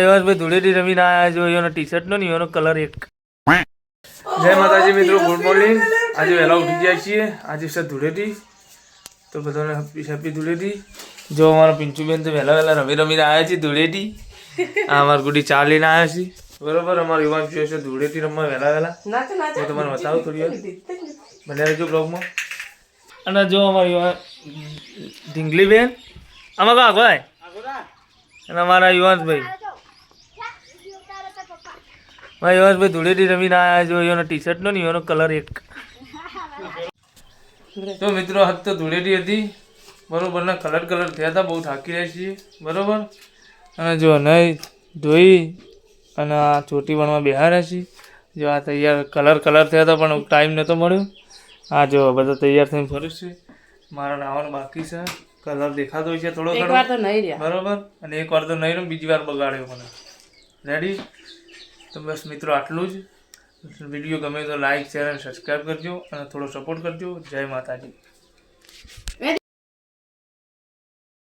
ભાઈ ધૂળેટી રમીને આવ્યા જો એનો ટી શર્ટ નો ને એનો કલર એક. જય માતાજી મિત્રો, ગુડ મોર્નિંગ. આજે વહેલા ઉઠી ગયા છીએ. આજે છે ધૂળેટી, તો બધાને હેપી ધૂળેટી. જો અમારા પિંચુબેન તો વહેલા રમીને આવ્યા છે ધૂળેટી. આ અમારા ગુડી ચા લઈને આવ્યા છે બરોબર. અમારો યુવાન પીઓ છે ધૂળેટી રમવા વહેલા તો તમારે બતાવું થોડી વાર બને રહેજો બ્લોગમાં. અને જો અમારી યુવાન ઢીંગલી બેન આમાં કા ભાઈ અને અમારા યુવાનભાઈ યુવાનભાઈ ધૂળેટી રમીને આવ્યા જો એનો ટી શર્ટ નો ને એનો કલર એક. તો મિત્રો હાથ તો ધૂળેટી હતી બરોબર ને કલર થયા હતા. બહુ થાકી રહ્યા છીએ બરોબર. અને જો નહીં ધોઈ અને આ ચોટી બનવા બેહાર્યા છીએ. જો આ તૈયાર કલર થયા હતા પણ ટાઈમ નહોતો મળ્યો. આ જો બધા તૈયાર થઈને ફરું છે. મારા નાવાનું બાકી છે. કલર દેખાતો હોય છે થોડો ઘણો બરોબર. અને એક વાર તો નહીં રહ્યો, બીજી વાર બગાડ્યો મને. રેડી? તો બસ મિત્રો આટલું જ. વિડીયો ગમે તો લાઈક શેર અને સબસ્ક્રાઈબ કરજો અને થોડો સપોર્ટ કરજો. જય માતાજી.